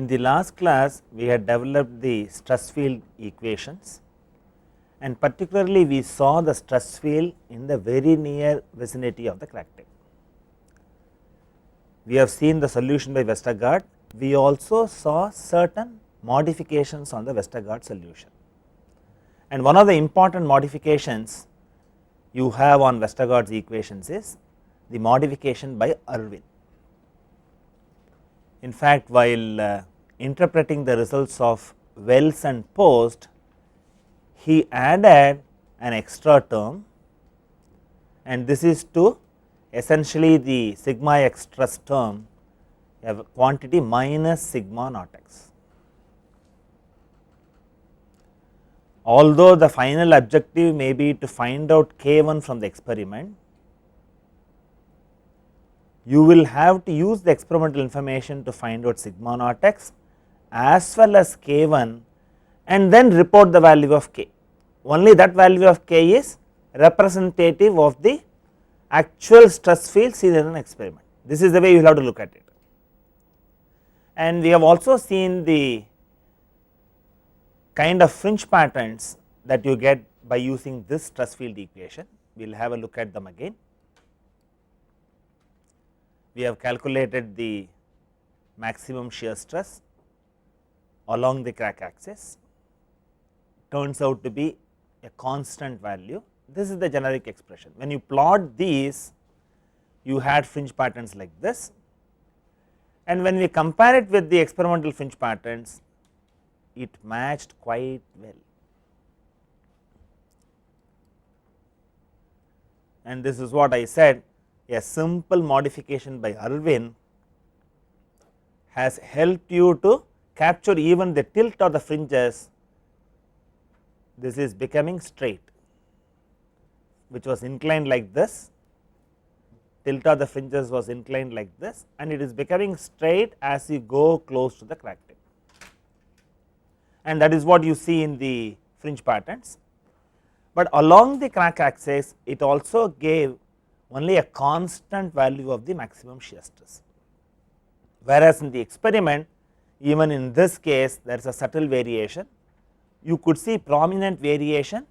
In the last class, we had developed the stress field equations, and particularly we saw the stress field in the very near vicinity of the crack tip. We have seen the solution by Westergaard. We also saw certain modifications on the Westergaard solution, and one of the important modifications you have on Westergaard's equations is the modification by Irwin. In fact, while interpreting the results of Wells and Post, he added an extra term, and this is to essentially the sigma x stress term, a quantity minus sigma naught x. Although the final objective may be to find out K1 from the experiment, you will have to use the experimental information to find out sigma naught x as well as K1, and then report the value of K. Only that value of K is representative of the actual stress field seen in an experiment. This is the way you will have to look at it. And we have also seen the kind of fringe patterns that you get by using this stress field equation. We will have a look at them again. We have calculated the maximum shear stress along the crack axis, turns out to be a constant value. This is the generic expression. When you plot these, you had fringe patterns like this, and when we compare it with the experimental fringe patterns, it matched quite well. And this is what I said, a simple modification by Irwin has helped you to capture even the tilt of the fringes. This is becoming straight, which was inclined like this, tilt of the fringes was inclined like this, and it is becoming straight as you go close to the crack tip, and that is what you see in the fringe patterns. But along the crack axis, it also gave only a constant value of the maximum shear stress, whereas in the experiment, even in this case there is a subtle variation. You could see prominent variation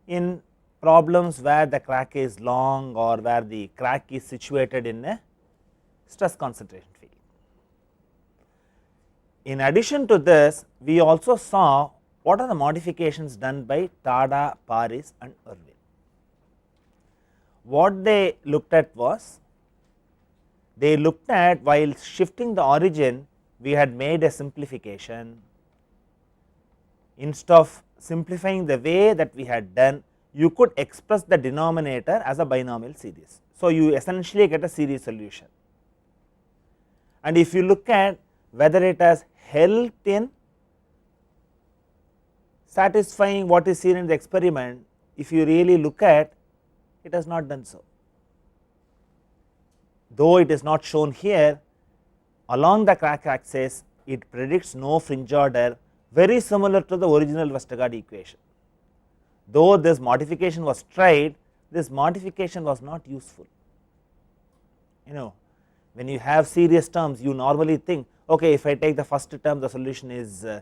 in problems where the crack is long or where the crack is situated in a stress concentration field. In addition to this, we also saw what are the modifications done by Tada, Paris and Irwin. What they looked at was, they looked at, while shifting the origin, we had made a simplification. Instead of simplifying the way that we had done, you could express the denominator as a binomial series. So, you essentially get a series solution, and if you look at whether it has helped in satisfying what is seen in the experiment, if you really look at, it has not done so. Though it is not shown here, along the crack axis it predicts no fringe order, very similar to the original Westergaard equation. Though this modification was tried, this modification was not useful. When you have serious terms, you normally think, okay, if I take the first term, the solution is to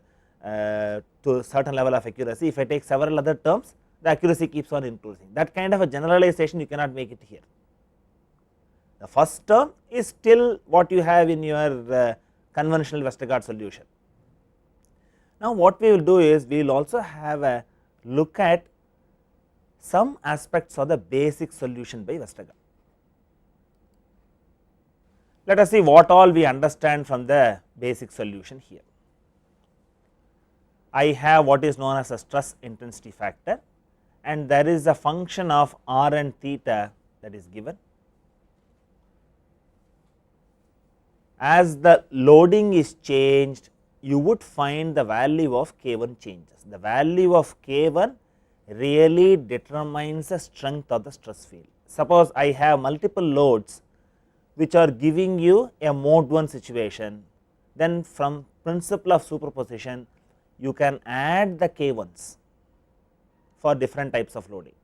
a certain level of accuracy. If I take several other terms, the accuracy keeps on increasing. That kind of a generalization you cannot make it here. The first term is still what you have in your conventional Westergaard solution. Now, what we will do is, we will also have a look at some aspects of the basic solution by Westergaard. Let us see what all we understand from the basic solution here. I have what is known as a stress intensity factor, and there is a function of r and theta that is given. As the loading is changed, you would find the value of K1 changes. The value of K1 really determines the strength of the stress field. Suppose I have multiple loads which are giving you a mode 1 situation, then from principle of superposition you can add the K1s for different types of loading.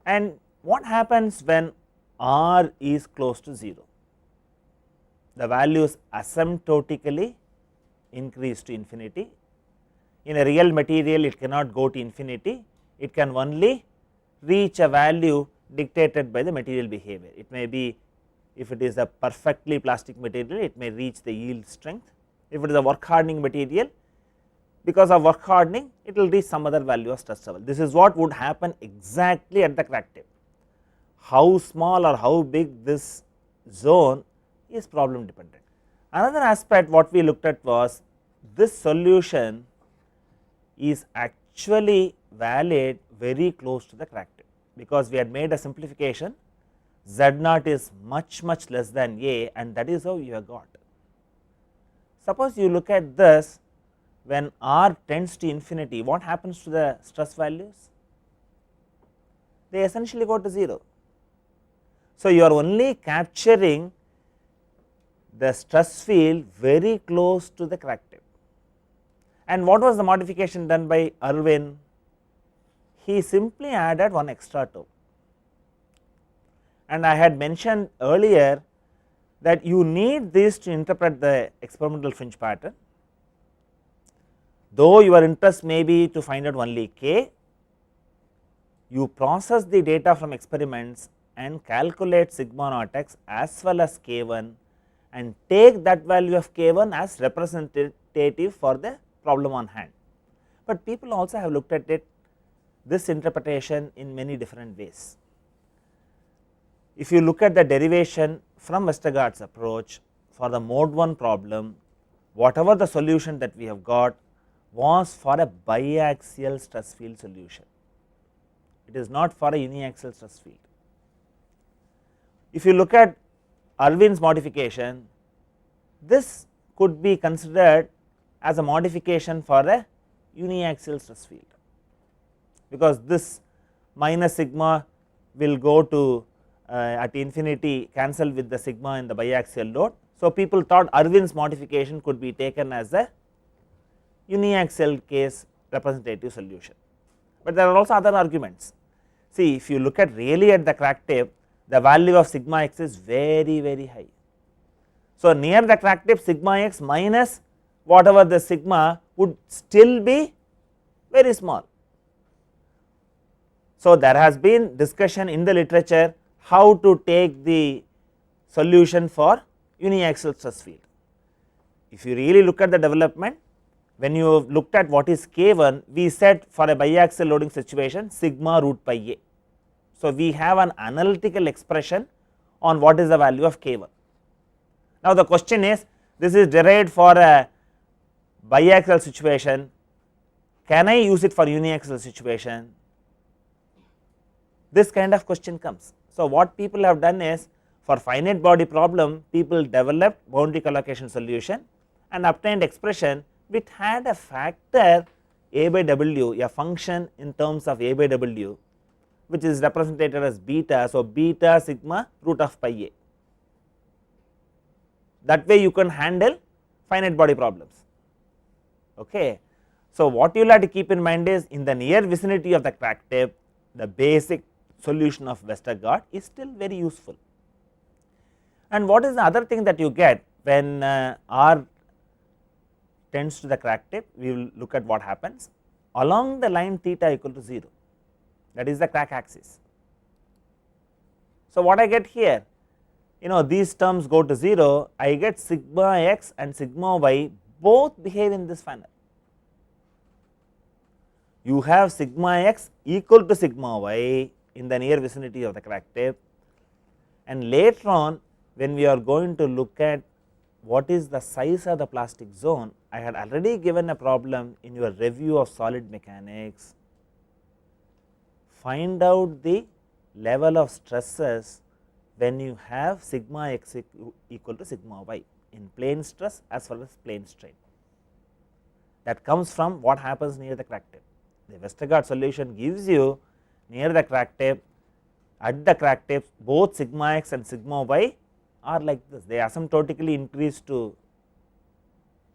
And what happens when r is close to 0? the values asymptotically increase to infinity. In a real material it cannot go to infinity, it can only reach a value dictated by the material behavior. It may be, if it is a perfectly plastic material, it may reach the yield strength. If it is a work hardening material, because of work hardening it will reach some other value of stress level. This is what would happen exactly at the crack tip. How small or how big this zone is problem dependent. Another aspect what we looked at was this solution is actually valid very close to the crack tip, because we had made a simplification, z naught is much less than a, and that is how you have got. Suppose you look at this, when r tends to infinity, what happens to the stress values? They essentially go to 0. So, you are only capturing the stress field very close to the crack tip. And what was the modification done by Irwin? He simply added one extra term. And I had mentioned earlier that you need this to interpret the experimental fringe pattern. Though your interest may be to find out only k, you process the data from experiments and calculate sigma naught x as well as k1 and take that value of k1 as representative for the problem on hand. But people also have looked at it, this interpretation, in many different ways. If you look at the derivation from Westergaard's approach for the mode 1 problem, whatever the solution that we have got was for a biaxial stress field solution. It is not for a uniaxial stress field. If you look at Irwin's modification, this could be considered as a modification for a uniaxial stress field, because this minus sigma will go to at infinity cancel with the sigma in the biaxial load. So, people thought Irwin's modification could be taken as a uniaxial case representative solution, but there are also other arguments. See, if you look at really at the crack tip, the value of sigma x is very high. So, near the crack tip sigma x minus whatever the sigma would still be very small. So, there has been discussion in the literature how to take the solution for uniaxial stress field. If you really look at the development, when you looked at what is k1, we said for a biaxial loading situation sigma root pi a. So, we have an analytical expression on what is the value of k1. Now, the question is, this is derived for a biaxial situation, can I use it for uniaxial situation? This kind of question comes. So, what people have done is, for finite body problem, people developed boundary collocation solution and obtained expression which had a factor a by w, a function in terms of a by w, which is represented as beta. So, beta sigma root of pi a. That way you can handle finite body problems. Okay. So, what you will have to keep in mind is, in the near vicinity of the crack tip, the basic solution of Westergaard is still very useful. And what is the other thing that you get when r tends to the crack tip? We will look at what happens along the line theta equal to 0, that is the crack axis. So, what I get here, these terms go to 0, I get sigma x and sigma y both behave in this manner. You have sigma x equal to sigma y in the near vicinity of the crack tip, and later on when we are going to look at what is the size of the plastic zone, I had already given a problem in your review of solid mechanics. Find out the level of stresses when you have sigma x equal to sigma y in plane stress as well as plane strain. That comes from what happens near the crack tip. The Westergaard solution gives you near the crack tip, at the crack tip both sigma x and sigma y are like this, they asymptotically increase to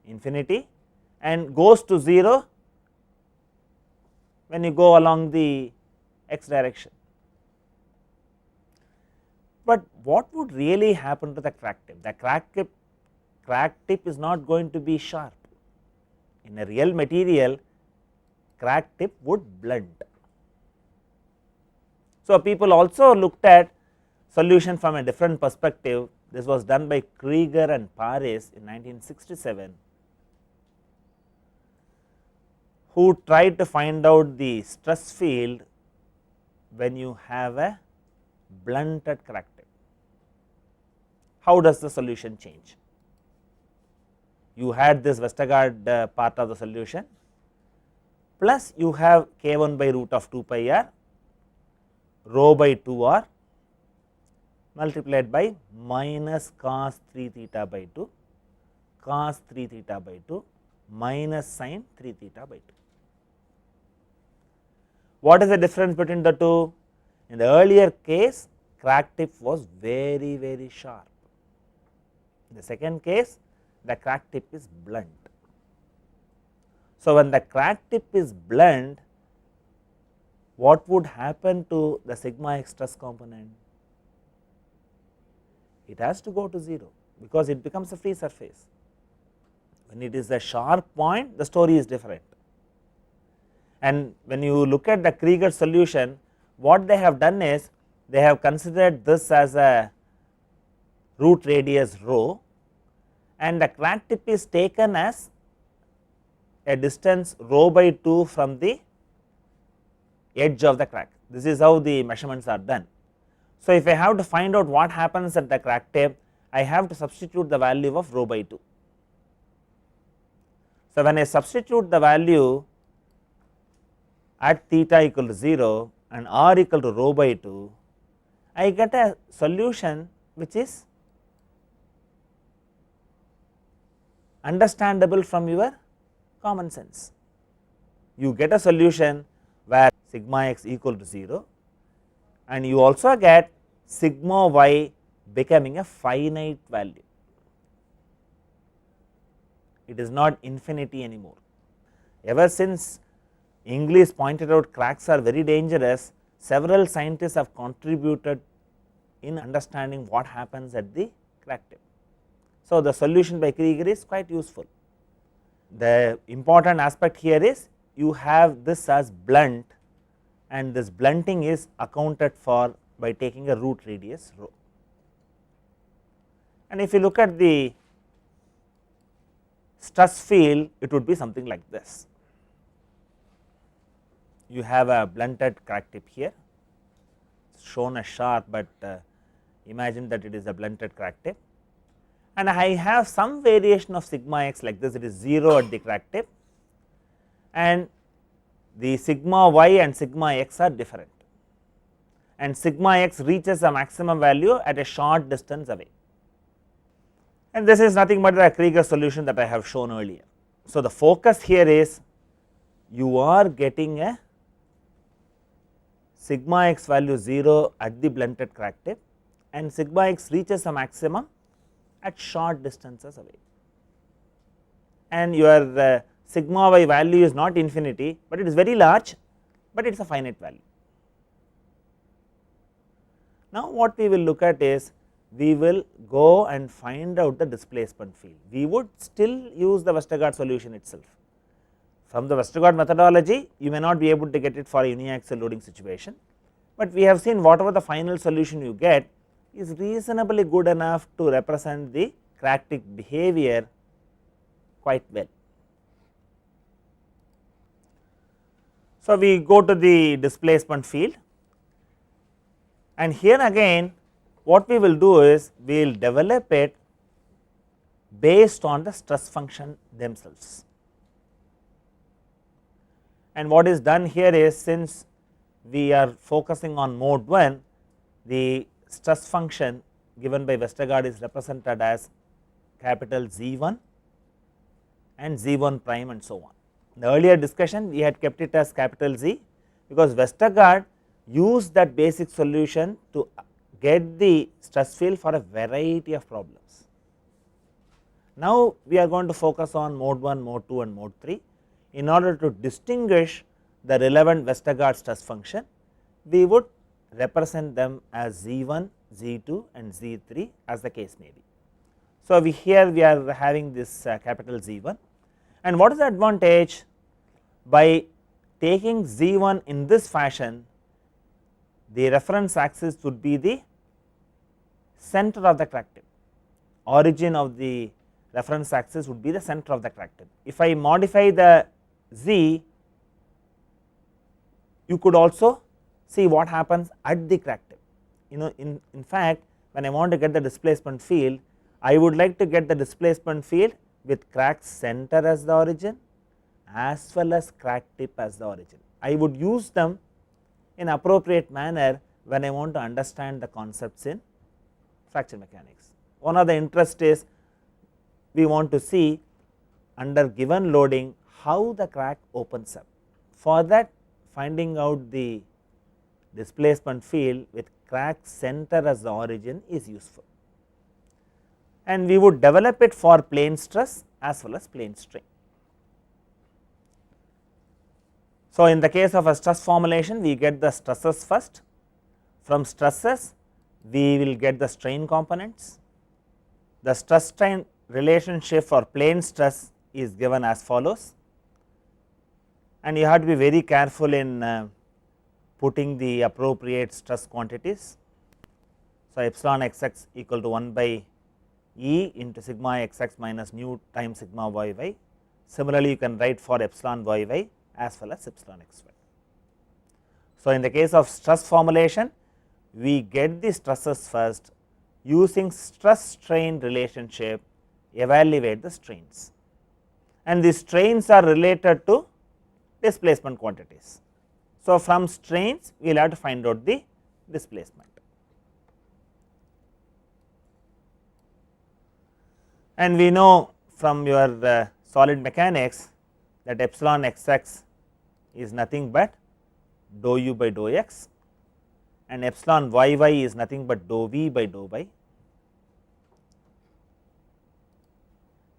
infinity and goes to 0 when you go along the x direction. But what would really happen to the crack tip? The crack tip crack tip is not going to be sharp. In a real material, crack tip would blunt. So, people also looked at solution from a different perspective. This was done by Krieger and Paris in 1967, who tried to find out the stress field when you have a blunted crack tip. How does the solution change? You had this Westergaard part of the solution, plus you have k 1 by root of 2 pi r rho by 2 r multiplied by minus cos 3 theta by 2 cos 3 theta by 2 minus sin 3 theta by 2. What is the difference between the two? In the earlier case, crack tip was very, very sharp. In the second case, the crack tip is blunt. So, when the crack tip is blunt, what would happen to the sigma x stress component? It has to go to 0, because it becomes a free surface. When it is a sharp point, the story is different. And when you look at the Krieger solution, what they have done is they have considered this as a root radius rho, and the crack tip is taken as a distance rho by 2 from the edge of the crack. This is how the measurements are done. So, if I have to find out what happens at the crack tip, I have to substitute the value of rho by 2. So, when I substitute the value at theta equal to 0 and r equal to rho by 2, I get a solution which is understandable from your common sense. You get a solution where sigma x equal to 0, and you also get sigma y becoming a finite value. It is not infinity anymore. Ever since Inglis pointed out cracks are very dangerous, several scientists have contributed in understanding what happens at the crack tip. So, the solution by Krieger is quite useful. The important aspect here is you have this as blunt, and this blunting is accounted for by taking a root radius rho. And if you look at the stress field, it would be something like this. You have a blunted crack tip here, shown as sharp, but imagine that it is a blunted crack tip, and I have some variation of sigma x like this. It is 0 at the crack tip, and the sigma y and sigma x are different, and sigma x reaches a maximum value at a short distance away, and this is nothing but the Krieger solution that I have shown earlier. So, the focus here is you are getting a sigma x value 0 at the blunted crack tip, and sigma x reaches a maximum at short distances away, and your sigma y value is not infinity, but it is very large, but it is a finite value. Now, what we will look at is we will go and find out the displacement field. We would still use the Westergaard solution itself. From the Westergaard methodology, you may not be able to get it for a uniaxial loading situation, but we have seen whatever the final solution you get is reasonably good enough to represent the crack tip behavior quite well. So, we go to the displacement field, and here again what we will do is we will develop it based on the stress function themselves. And what is done here is, since we are focusing on mode 1, the stress function given by Westergaard is represented as capital Z1 and Z1 prime and so on. In the earlier discussion we had kept it as capital Z, because Westergaard used that basic solution to get the stress field for a variety of problems. Now, we are going to focus on mode 1, mode 2 and mode 3. In order to distinguish the relevant Westergaard stress function, we would represent them as Z1, Z2 and Z3 as the case may be. So, here we are having this capital Z1, and what is the advantage? By taking Z1 in this fashion, the reference axis would be the center of the crack tip, origin of the reference axis would be the center of the crack tip. If I modify the Z, you could also see what happens at the crack tip. In fact, when I want to get the displacement field, I would like to get the displacement field with crack center as the origin as well as crack tip as the origin. I would use them in appropriate manner when I want to understand the concepts in fracture mechanics. One of the interest is we want to see under given loading how the crack opens up. For that, finding out the displacement field with crack center as the origin is useful, and we would develop it for plane stress as well as plane strain. So, in the case of a stress formulation, we get the stresses first. From stresses, we will get the strain components. The stress strain relationship for plane stress is given as follows, and you have to be very careful in putting the appropriate stress quantities. So, epsilon xx equal to 1 by E into sigma xx minus nu times sigma yy. Similarly, you can write for epsilon yy as well as epsilon xy. So, in the case of stress formulation, we get the stresses first, using stress strain relationship evaluate the strains, and the strains are related to displacement quantities. So, from strains we will have to find out the displacement, and we know from your solid mechanics that epsilon xx is nothing but dou u by dou x, and epsilon yy is nothing but dou v by dou y,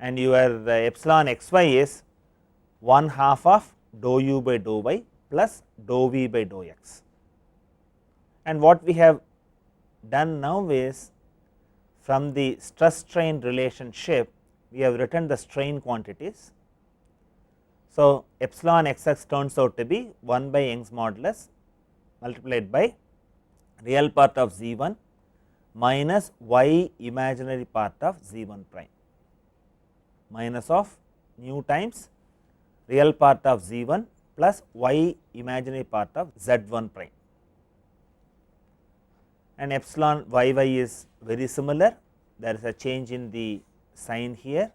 and your epsilon xy is 1/2 of dou u by dou y plus dou v by dou x. And what we have done now is, from the stress strain relationship, we have written the strain quantities. So, epsilon xx turns out to be 1 by Young's modulus multiplied by real part of Z1 minus y imaginary part of Z1 prime, minus of nu times real part of Z1 plus y imaginary part of Z1 prime, and epsilon yy is very similar. There is a change in the sign here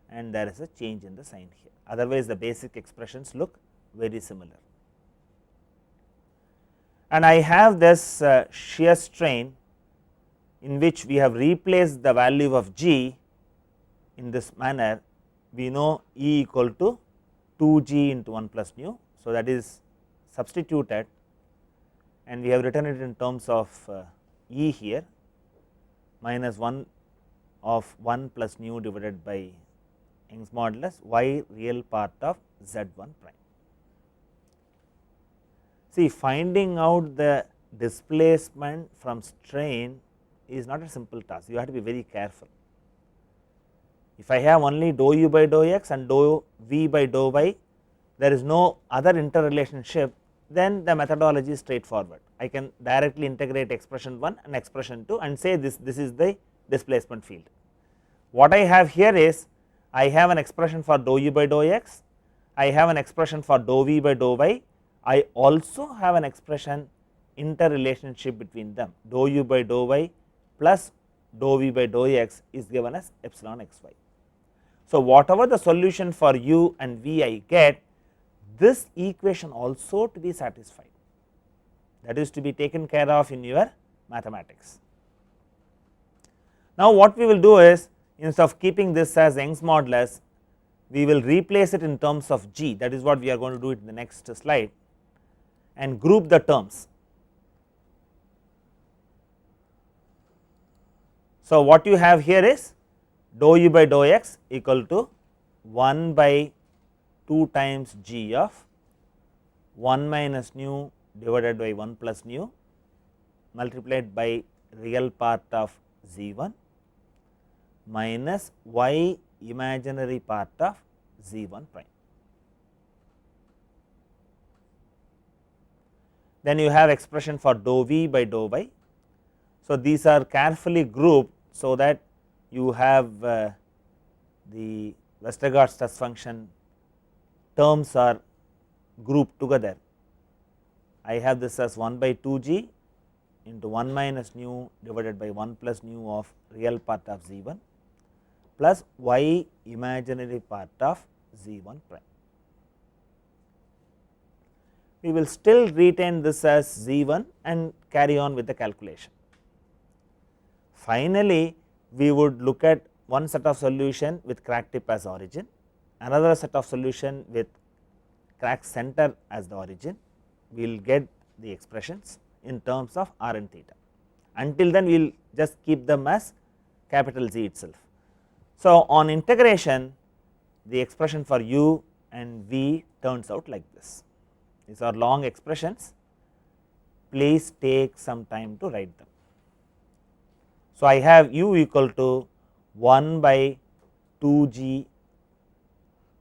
and there is a change in the sign here, otherwise the basic expressions look very similar. And I have this shear strain in which we have replaced the value of G in this manner. We know E equal to 2G into 1 plus nu. So, that is substituted, and we have written it in terms of E here, minus 1 of 1 plus nu divided by Young's modulus y real part of Z1 prime. See, finding out the displacement from strain is not a simple task, you have to be very careful. If I have only dou u by dou x and dou v by dou y, there is no other interrelationship, then the methodology is straightforward. I can directly integrate expression 1 and expression 2 and say this is the displacement field. What I have here is, I have an expression for dou u by dou x, I have an expression for dou v by dou y, I also have an expression interrelationship between them, dou u by dou y plus dou v by dou x is given as epsilon xy. So, whatever the solution for u and v I get, this equation also to be satisfied, that is to be taken care of in your mathematics. Now, what we will do is, instead of keeping this as Young's modulus, we will replace it in terms of G, that is what we are going to do it in the next slide, and group the terms. So, what you have here is dou u by dou x equal to 1 by 2 times G of 1 minus nu divided by 1 plus nu multiplied by real part of Z1 minus y imaginary part of z 1 prime. Then you have expression for dou v by dou y. So, these are carefully grouped, so that you have the Westergaard stress function terms are grouped together. I have this as 1 by 2 g into 1 minus nu divided by 1 plus nu of real part of z 1 plus y imaginary part of z 1 prime. We will still retain this as z 1 and carry on with the calculation. Finally, we would look at one set of solution with crack tip as origin, another set of solution with crack center as the origin. We will get the expressions in terms of r and theta. Until then, we will just keep them as capital Z itself. So, on integration, the expression for u and v turns out like this. These are long expressions, please take some time to write them. So, I have u equal to 1 by 2 g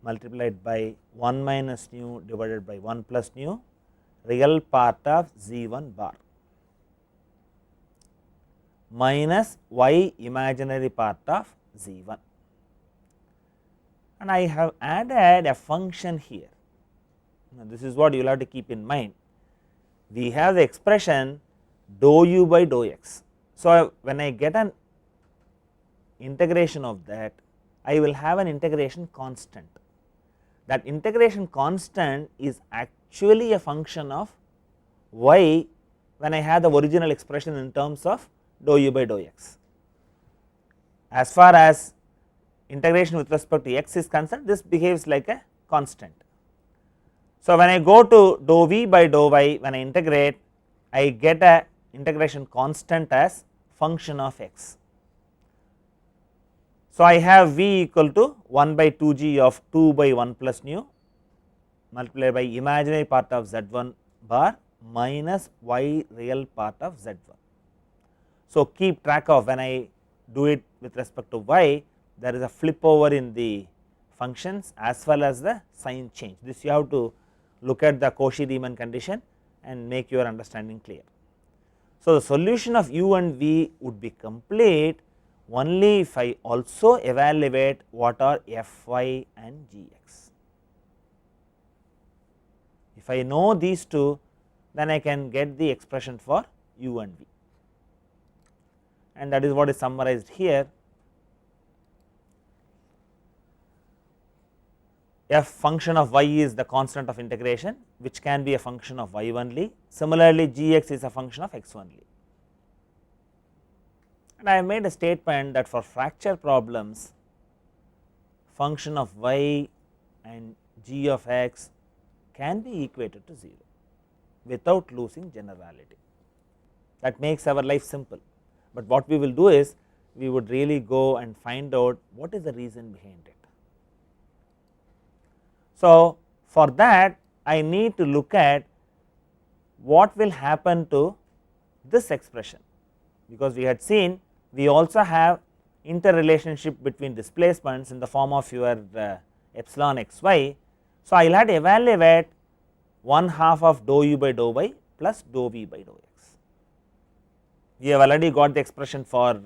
multiplied by 1 minus nu divided by 1 plus nu real part of z 1 bar minus y imaginary part of z 1, and I have added a function here. Now, this is what you will have to keep in mind. We have the expression dou u by dou x. So, when I get an integration of that, I will have an integration constant. That integration constant is actually a function of y when I have the original expression in terms of dou u by dou x. As far as integration with respect to x is concerned, this behaves like a constant. So, when I go to dou v by dou y, when I integrate, I get a integration constant as function of x. So, I have v equal to 1 by 2 g of 2 by 1 plus nu multiplied by imaginary part of z 1 bar minus y real part of z 1. So, keep track of when I do it with respect to y, there is a flip over in the functions as well as the sign change. This you have to look at the Cauchy-Riemann condition and make your understanding clear. So, the solution of u and v would be complete only if I also evaluate what are f y and g x. If I know these two, then I can get the expression for u and v, and that is what is summarized here. F function of y is the constant of integration, which can be a function of y only. Similarly, g x is a function of x only. And I have made a statement that for fracture problems, function of y and g of x can be equated to 0 without losing generality. That makes our life simple, but what we will do is we would really go and find out what is the reason behind it. So, for that I need to look at what will happen to this expression, because we had seen we also have interrelationship between displacements in the form of your epsilon x y. So, I will have to evaluate 1/2 of dou u by dou y plus dou v by dou x. We have already got the expression for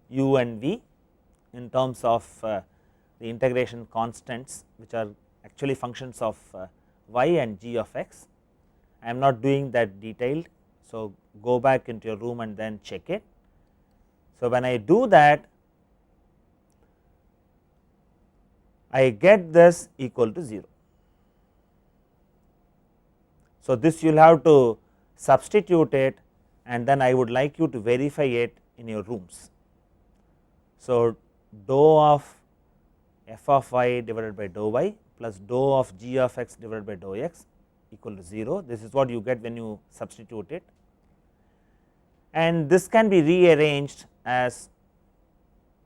u and v in terms of the integration constants, which are actually functions of y and g of x. I am not doing that detailed. So, go back into your room and then check it. So, when I do that, I get this equal to 0. So, this you will have to substitute it, and then I would like you to verify it in your rooms. So, dou of f of y divided by dou y plus dou of g of x divided by dou x equal to 0. This is what you get when you substitute it, and this can be rearranged as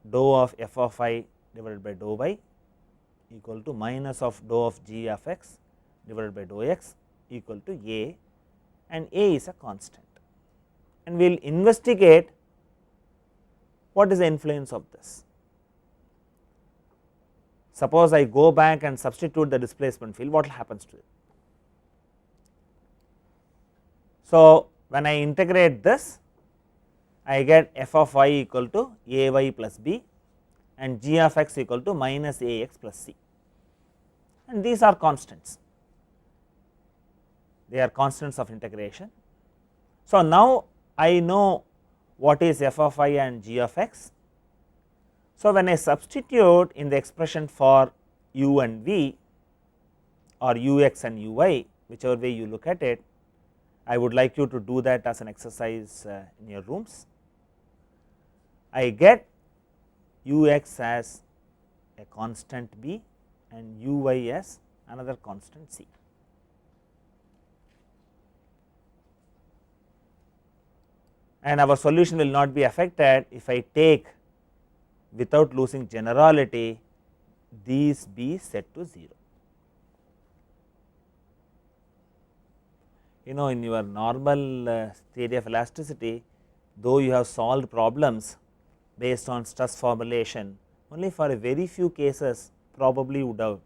dou of f of I divided by dou y equal to minus of dou of g of x divided by dou x equal to a, and a is a constant, and we will investigate what is the influence of this. suppose I go back and substitute the displacement field, what happens to it? So, when I integrate this, I get f of y equal to a y plus b and g of x equal to minus a x plus c, and these are constants, they are constants of integration. So, now I know what is f of I and g of x. So, when I substitute in the expression for u and v or u x and u y, whichever way you look at it, I would like you to do that as an exercise in your rooms. I get u x as a constant b and u y as another constant c. And our solution will not be affected if I take, without losing generality, these b set to 0. You know, in your normal theory of elasticity, though you have solved problems based on stress formulation, only for a very few cases probably would have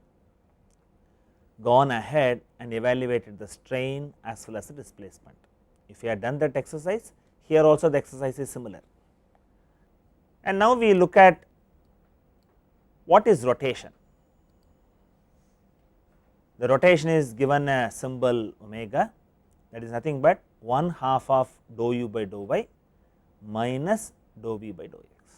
gone ahead and evaluated the strain as well as the displacement. If you had done that exercise, here also the exercise is similar. And now we look at what is rotation. The rotation is given a symbol omega, that is nothing but 1/2 of dou u by dou y minus dou v by dou x.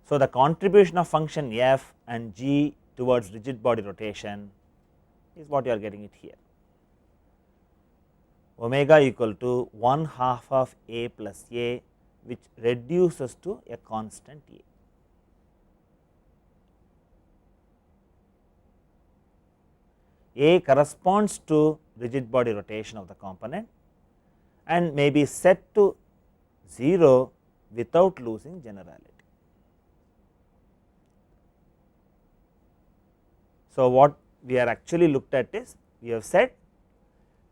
So, the contribution of function f and g towards rigid body rotation is what you are getting it here. Omega equal to 1/2 of a plus a, which reduces to a constant a. A corresponds to rigid body rotation of the component and may be set to 0 without losing generality. So, what we are actually looked at is, we have said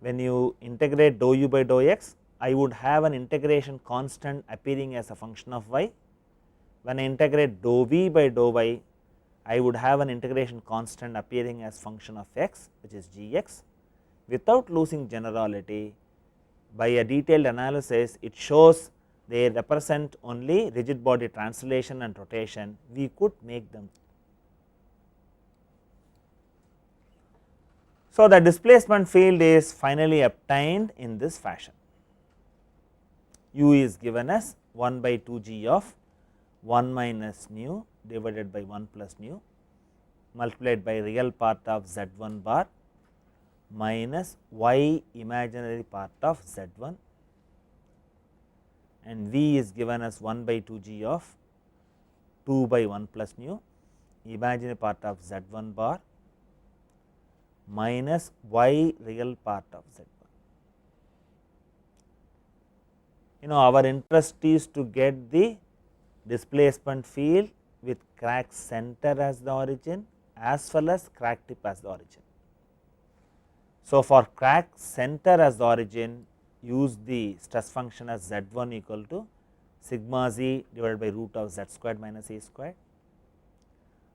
when you integrate dou u by dou x, I would have an integration constant appearing as a function of y. When I integrate dou v by dou y, I would have an integration constant appearing as function of x, which is g x. Without losing generality, by a detailed analysis, it shows they represent only rigid body translation and rotation. We could make them. So, the displacement field is finally obtained in this fashion. U is given as 1 by 2 g of 1 minus nu divided by 1 plus nu multiplied by real part of z 1 bar minus y imaginary part of z 1, and v is given as 1 by 2 g of 2 by 1 plus nu imaginary part of z 1 bar minus y real part of z 1. You know, our interest is to get the displacement field with crack center as the origin as well as crack tip as the origin. So, for crack center as the origin, use the stress function as z 1 equal to sigma z divided by root of z squared minus a squared.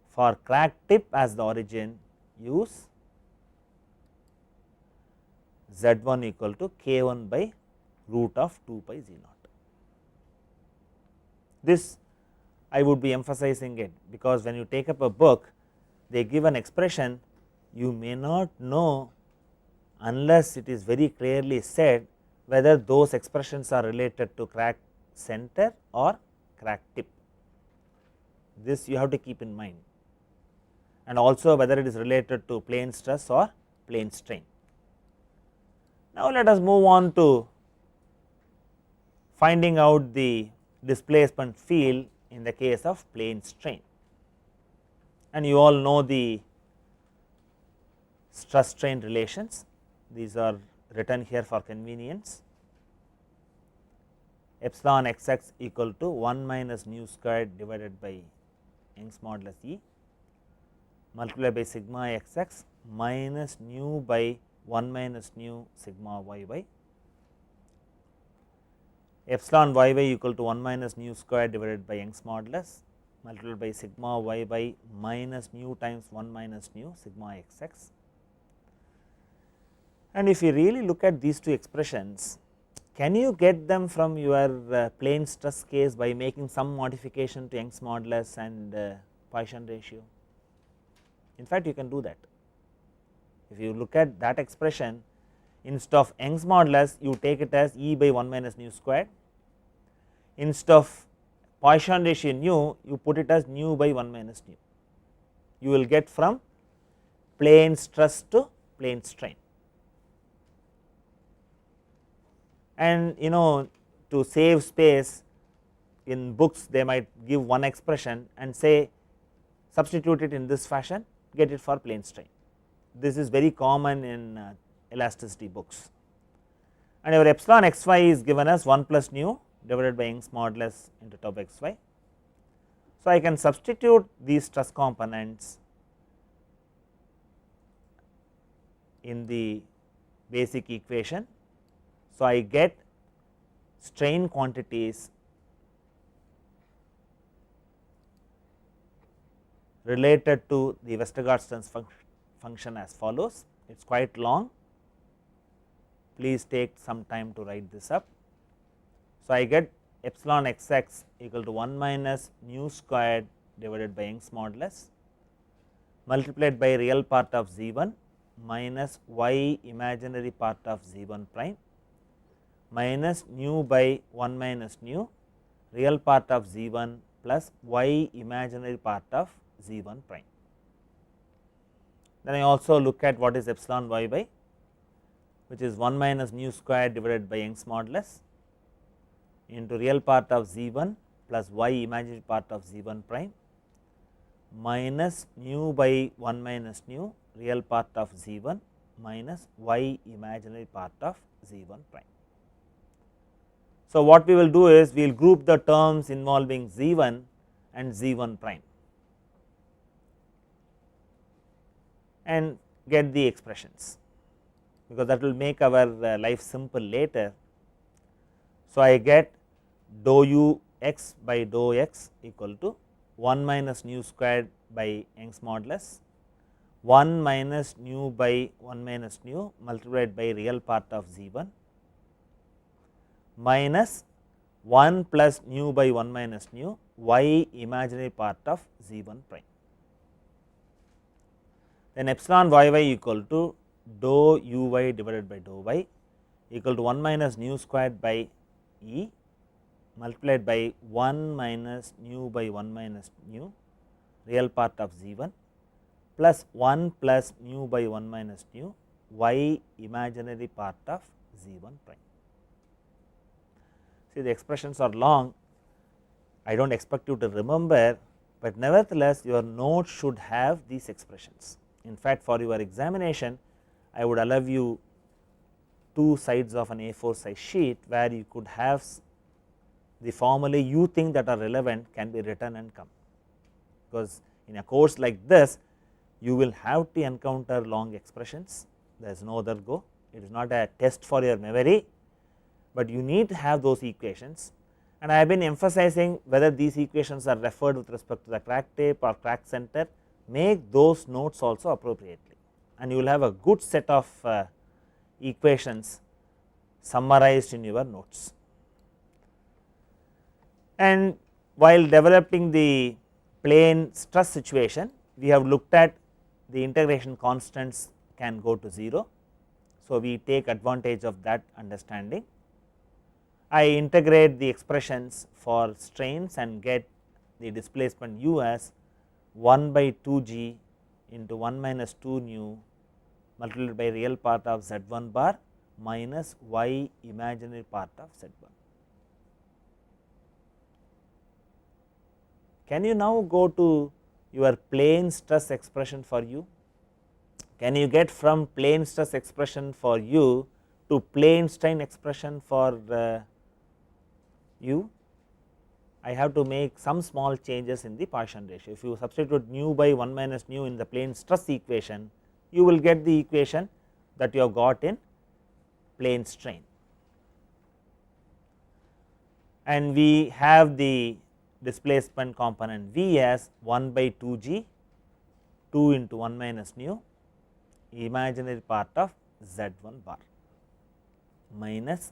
For crack tip as the origin, use z 1 equal to k 1 by root of 2 pi z naught. This I would be emphasizing it, because when you take up a book, they give an expression, you may not know unless it is very clearly said whether those expressions are related to crack center or crack tip. This you have to keep in mind, and also whether it is related to plane stress or plane strain. Now, let us move on to finding out the displacement field in the case of plane strain, and you all know the stress strain relations. These are written here for convenience. Epsilon x x equal to 1 minus nu squared divided by Young's modulus E multiplied by sigma x x minus nu by 1 minus nu sigma y y. epsilon y y equal to 1 minus nu square divided by Young's modulus multiplied by sigma y by minus nu times 1 minus nu sigma x x. And if you really look at these two expressions, can you get them from your plane stress case by making some modification to Young's modulus and Poisson ratio? In fact, you can do that. If you look at that expression, instead of Young's modulus, you take it as E by 1 minus nu squared. Instead of Poisson ratio nu, you put it as nu by 1 minus nu. You will get from plane stress to plane strain. And to save space in books, they might give one expression and say substitute it in this fashion, get it for plane strain. This is very common in elasticity books. And our epsilon x y is given as 1 plus nu divided by Young's modulus into tau x y. So, I can substitute these stress components in the basic equation. So, I get strain quantities related to the Westergaard stress function as follows. It is quite long, please take some time to write this up. So, I get epsilon x x equal to 1 minus nu squared divided by Young's modulus multiplied by real part of z 1 minus y imaginary part of z 1 prime minus nu by 1 minus nu real part of z 1 plus y imaginary part of z 1 prime. Then I also look at what is epsilon y by, which is 1 minus nu square divided by Young's modulus into real part of z 1 plus y imaginary part of z 1 prime minus nu by 1 minus nu real part of z 1 minus y imaginary part of z 1 prime. So, what we will do is we will group the terms involving z 1 and z 1 prime and get the expressions, because that will make our life simple later. So, I get dou u x by dou x equal to 1 minus nu squared by Young's modulus 1 minus nu by 1 minus nu multiplied by real part of z 1 minus 1 plus nu by 1 minus nu y imaginary part of z 1 prime. Then epsilon y y equal to dou u y divided by dou y equal to 1 minus nu squared by E multiplied by 1 minus nu by 1 minus nu real part of z 1 plus 1 plus nu by 1 minus nu y imaginary part of z 1 prime. See, the expressions are long, I do not expect you to remember, but nevertheless your note should have these expressions. In fact, for your examination I would allow you 2 sides of an A4 size sheet where you could have the formulae you think that are relevant can be written and come, because in a course like this you will have to encounter long expressions, there is no other go. It is not a test for your memory, but you need to have those equations, and I have been emphasizing whether these equations are referred with respect to the crack tip or crack center, make those notes also appropriately, and you will have a good set of equations summarized in your notes. And while developing the plane stress situation, we have looked at the integration constants can go to 0. So, we take advantage of that understanding. I integrate the expressions for strains and get the displacement u as 1 by 2 g into 1 minus 2 nu multiplied by real part of z 1 bar minus y imaginary part of z 1. Can you now go to your plane stress expression for u? Can you get from plane stress expression for u to plane strain expression for u? I have to make some small changes in the Poisson ratio. If you substitute nu by 1 minus nu in the plane stress equation, you will get the equation that you have got in plane strain. and we have the displacement component V as 1 by 2 g 2 into 1 minus nu imaginary part of z 1 bar minus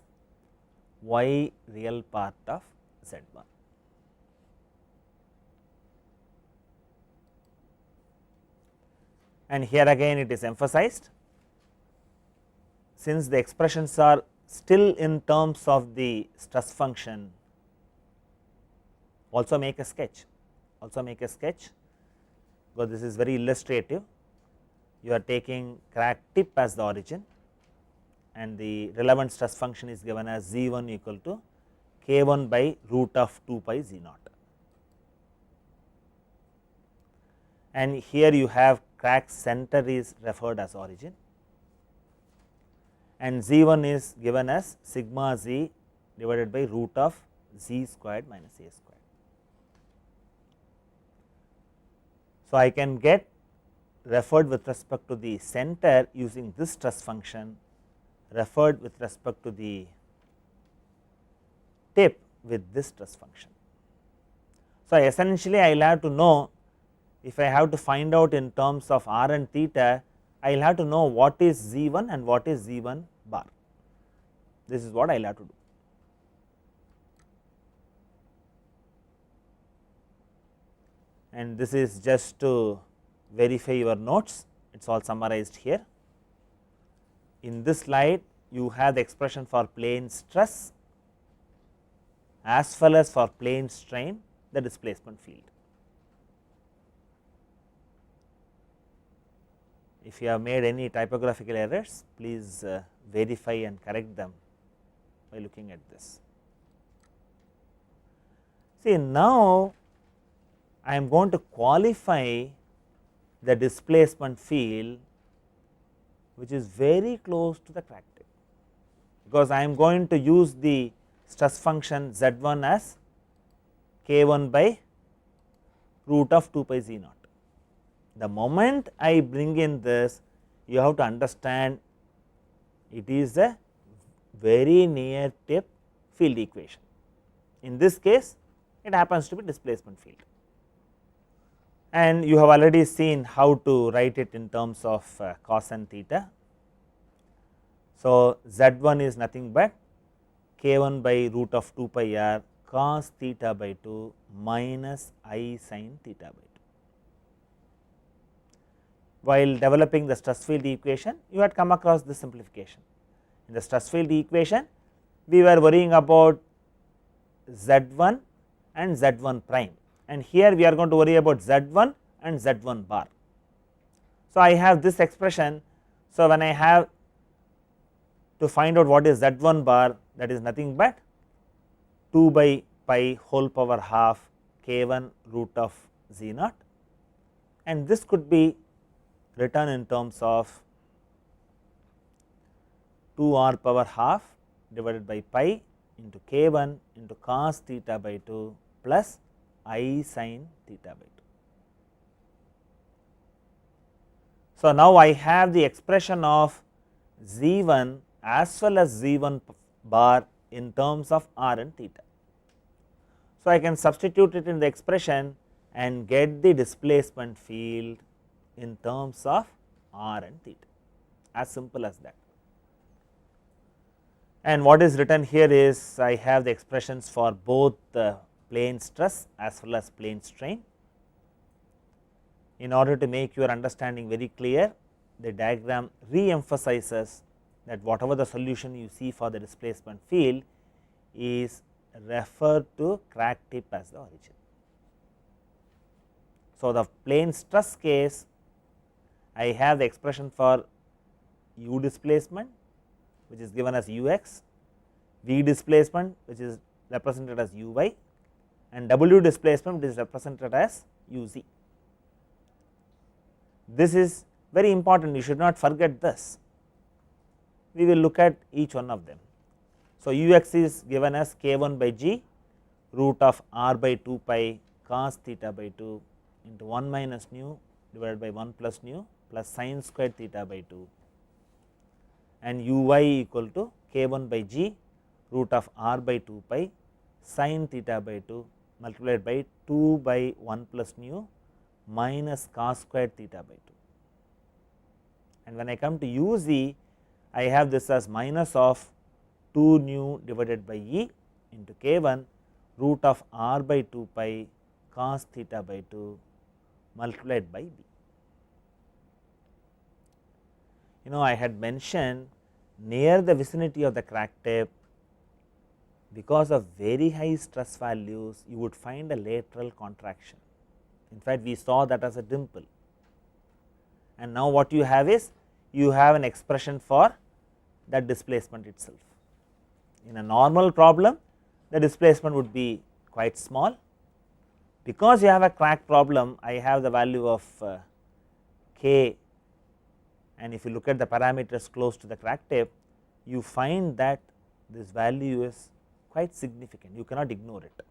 y real part of z 1. And here again it is emphasized, since the expressions are still in terms of the stress function, also make a sketch, because this is very illustrative. You are taking crack tip as the origin and the relevant stress function is given as z 1 equal to k 1 by root of 2 pi z naught. And here you have crack center is referred as origin, and z 1 is given as sigma z divided by root of z squared minus a squared. So, I can get referred with respect to the center using this stress function, referred with respect to the tip with this stress function. So, essentially I will have to know, if I have to find out in terms of r and theta, I will have to know what is z 1 and what is z 1 bar. This is what I will have to do. And this is just to verify your notes, it is all summarized here. In this slide you have the expression for plane stress as well as for plane strain, the displacement field. If you have made any typographical errors, please verify and correct them by looking at this. See, now I am going to qualify the displacement field which is very close to the crack tip, because I am going to use the stress function z 1 as k 1 by root of 2 pi z naught. The moment I bring in this, you have to understand it is a very near tip field equation. In this case, it happens to be displacement field, and you have already seen how to write it in terms of cos and theta. So, z 1 is nothing but k 1 by root of 2 pi r cos theta by 2 minus I sin theta by 2. While developing the stress field equation, you had come across this simplification. In the stress field equation, we were worrying about z 1 and z 1 prime, and here we are going to worry about z 1 and z 1 bar. So, I have this expression. So, when I have to find out what is z 1 bar, that is nothing but 2 by pi whole power half k 1 root of z naught, and this could be written in terms of 2 r power half divided by pi into k 1 into cos theta by 2 plus I sin theta by 2. So, now I have the expression of z 1 as well as z 1 bar in terms of r and theta. So, I can substitute it in the expression and get the displacement field in terms of r and theta, as simple as that. And what is written here is, I have the expressions for both the plane stress as well as plane strain. In order to make your understanding very clear, the diagram re-emphasizes that whatever the solution you see for the displacement field is referred to crack tip as the origin. So, the plane stress case, I have the expression for u displacement which is given as ux, v displacement which is represented as uy, and w displacement which is represented as uz. This is very important, you should not forget this. We will look at each one of them. So, ux is given as k 1 by g root of r by 2 pi cos theta by 2 into 1 minus nu divided by 1 plus nu plus sin squared theta by 2, and uy equal to k 1 by g root of r by 2 pi sin theta by 2 multiplied by 2 by 1 plus nu minus cos squared theta by 2. And when I come to u z, I have this as minus of 2 nu divided by e into k 1 root of r by 2 pi cos theta by 2 multiplied by b. I had mentioned near the vicinity of the crack tip, because of very high stress values, you would find a lateral contraction. In fact, we saw that as a dimple, and now what you have is you have an expression for that displacement itself. In a normal problem, the displacement would be quite small. Because you have a crack problem, I have the value of k, and if you look at the parameters close to the crack tip, you find that this value is quite significant, you cannot ignore it.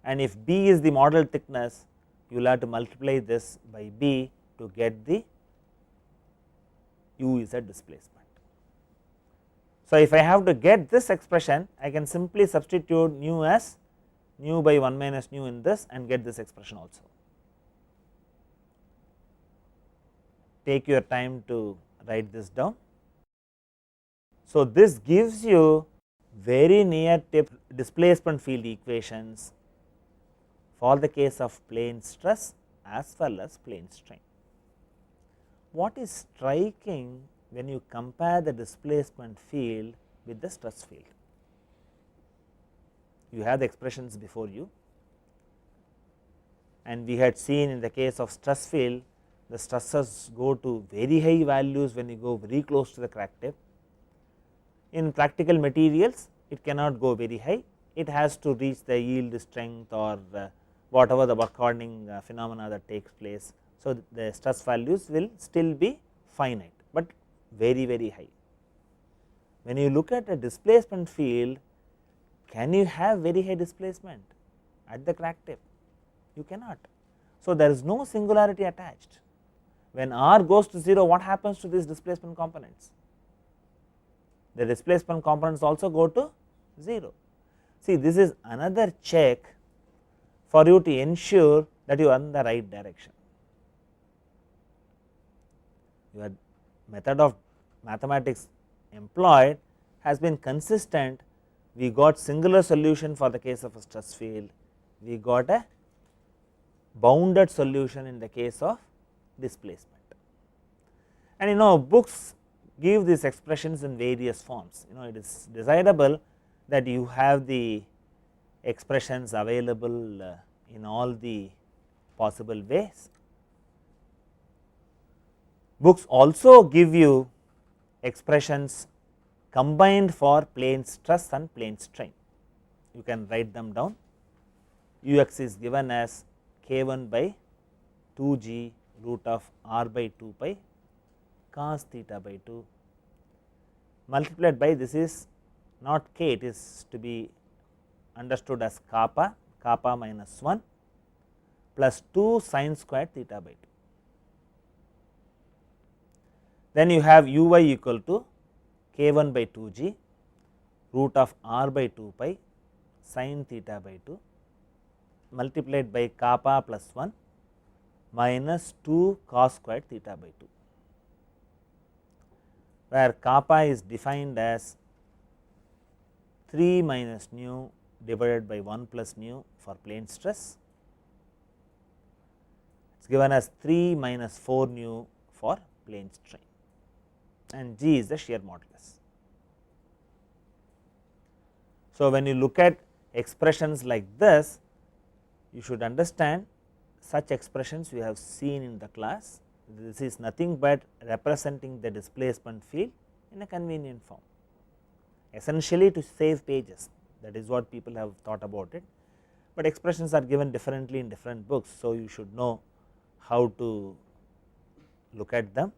And if b is the model thickness, you will have to multiply this by b to get the u is a displacement. So, if I have to get this expression, I can simply substitute nu as nu by 1 minus nu in this and get this expression also. Take your time to write this down. So, this gives you very near tip displacement field equations for the case of plane stress as well as plane strain. What is striking when you compare the displacement field with the stress field? You have the expressions before you, and we had seen in the case of stress field, the stresses go to very high values when you go very close to the crack tip. In practical materials, it cannot go very high, it has to reach the yield strength or whatever the work hardening phenomena that takes place. So, the stress values will still be finite, but very high. When you look at a displacement field, can you have very high displacement at the crack tip? You cannot. So, there is no singularity attached. When r goes to 0, what happens to these displacement components? The displacement components also go to 0. See, this is another check for you to ensure that you are in the right direction. Your method of mathematics employed has been consistent. We got singular solution for the case of a stress field, we got a bounded solution in the case of displacement. And books give these expressions in various forms. It is desirable that you have the expressions available in all the possible ways. Books also give you expressions combined for plane stress and plane strain. You can write them down. Ux is given as k1 by 2g root of r by 2 pi cos theta by 2 multiplied by, this is not k, it is to be understood as kappa minus 1 plus 2 sin squared theta by 2. Then you have uy equal to k1 by 2g root of r by 2 pi sin theta by 2 multiplied by kappa plus 1 minus 2 cos squared theta by 2, where kappa is defined as 3 minus nu divided by 1 plus nu for plane stress. It is given as 3 minus 4 nu for plane strain, and G is the shear modulus. So, when you look at expressions like this, you should understand such expressions we have seen in the class. This is nothing but representing the displacement field in a convenient form, essentially to save pages. That is what people have thought about it, but expressions are given differently in different books. So, you should know how to look at them,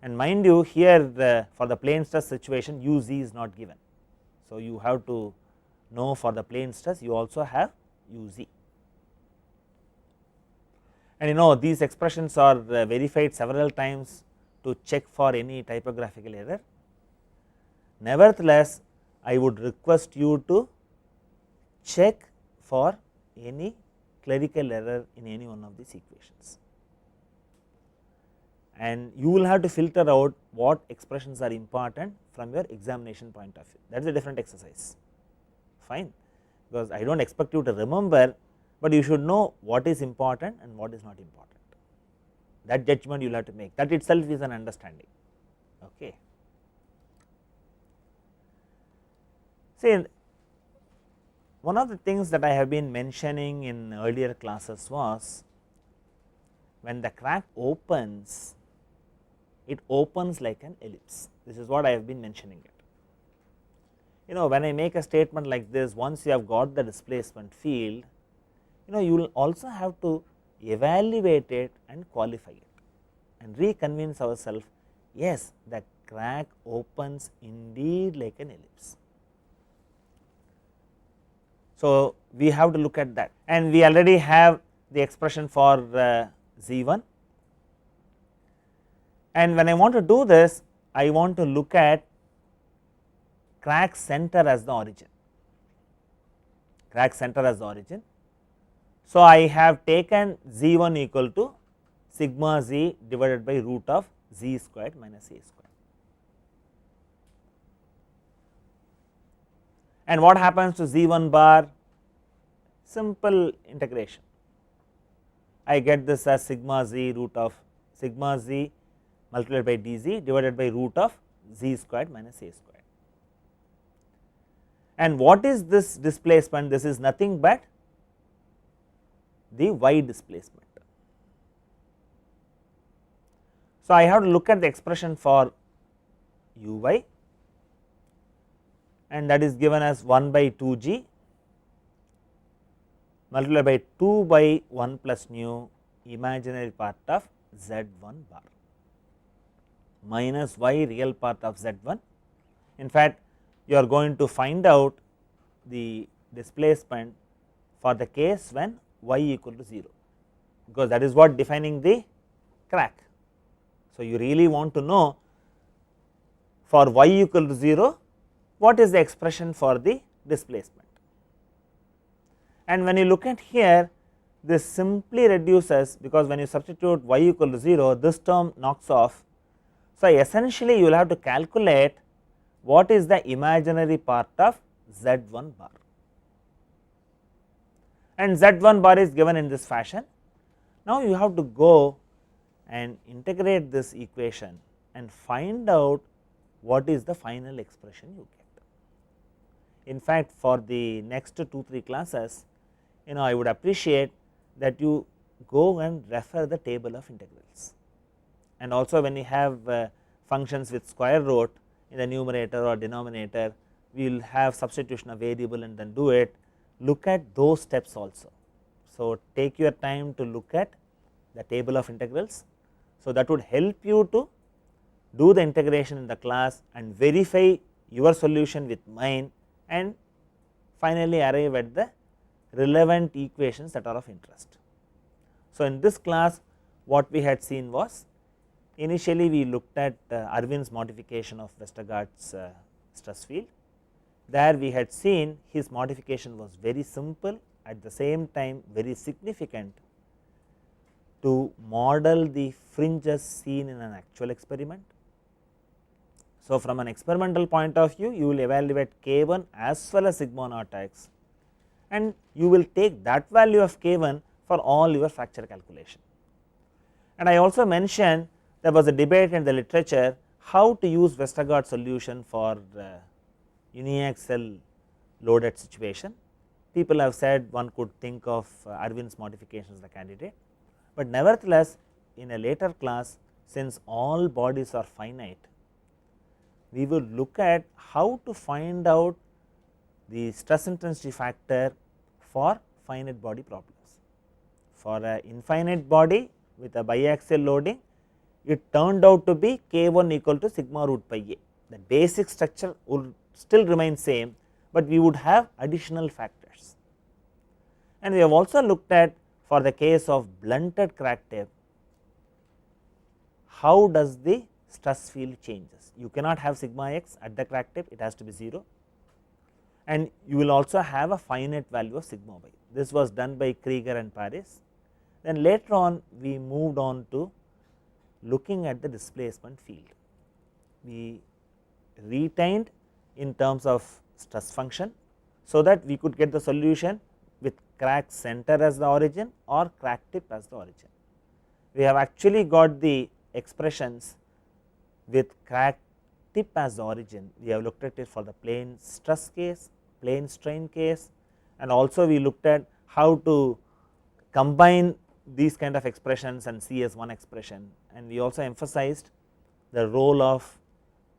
and mind you, here for the plane stress situation u z is not given. So, you have to know for the plane stress you also have u z, and these expressions are verified several times to check for any typographical error. Nevertheless, I would request you to check for any clerical error in any one of these equations, and you will have to filter out what expressions are important from your examination point of view. That is a different exercise, fine, because I do not expect you to remember, but you should know what is important and what is not important. That judgment you will have to make, that itself is an understanding. Okay. See, one of the things that I have been mentioning in earlier classes was, when the crack opens, it opens like an ellipse. This is what I have been mentioning it. When I make a statement like this, once you have got the displacement field, you will also have to evaluate it and qualify it and reconvince ourselves, yes, the crack opens indeed like an ellipse. So, we have to look at that, and we already have the expression for Z1, and when I want to do this, I want to look at crack center as the origin, crack center as the origin. So, I have taken Z1 equal to sigma z divided by root of z squared minus a squared. And what happens to Z1 bar? Simple integration. I get this as sigma z root of sigma z multiplied by dz divided by root of z squared minus a squared. And what is this displacement? This is nothing but the y displacement. So, I have to look at the expression for uy, and that is given as 1 by 2 g multiplied by 2 by 1 plus nu imaginary part of z1 bar minus y real part of z1. In fact, you are going to find out the displacement for the case when y equal to 0, because that is what defining the crack. So, you really want to know for y equal to 0 what is the expression for the displacement. And when you look at here, this simply reduces, because when you substitute y equal to 0, this term knocks off. So, essentially you will have to calculate what is the imaginary part of z1 bar, and z1 bar is given in this fashion. Now, you have to go and integrate this equation and find out what is the final expression you get. In fact, for the next 2-3 classes, I would appreciate that you go and refer the table of integrals, and also when you have functions with square root in the numerator or denominator, we will have substitution of variable and then do it. Look at those steps also. So, take your time to look at the table of integrals. So, that would help you to do the integration in the class and verify your solution with mine, and finally arrive at the relevant equations that are of interest. So, in this class what we had seen was, initially we looked at Arvind's modification of Westergaard's stress field. There we had seen his modification was very simple, at the same time very significant to model the fringes seen in an actual experiment. So, from an experimental point of view, you will evaluate k1 as well as sigma naught x, and you will take that value of k1 for all your fracture calculation. And I also mentioned there was a debate in the literature how to use Westergaard solution for uniaxial loaded situation. People have said one could think of Arvind's modification as the candidate, but nevertheless in a later class, since all bodies are finite, we will look at how to find out the stress intensity factor for finite body problems. For an infinite body with a biaxial loading, it turned out to be k1 equal to sigma root pi a. The basic structure would still remain same, but we would have additional factors. And we have also looked at, for the case of blunted crack tip, how does the stress field changes. You cannot have sigma x at the crack tip, it has to be 0. and you will also have a finite value of sigma y. This was done by Krieger and Paris. Then later on we moved on to looking at the displacement field. We retained in terms of stress function, so that we could get the solution with crack center as the origin or crack tip as the origin. We have actually got the expressions with crack tip as the origin. We have looked at it for the plane stress case, plane strain case, and also we looked at how to combine these kind of expressions and see as one expression, and we also emphasized the role of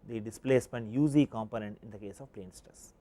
the displacement UZ component in the case of plane stress.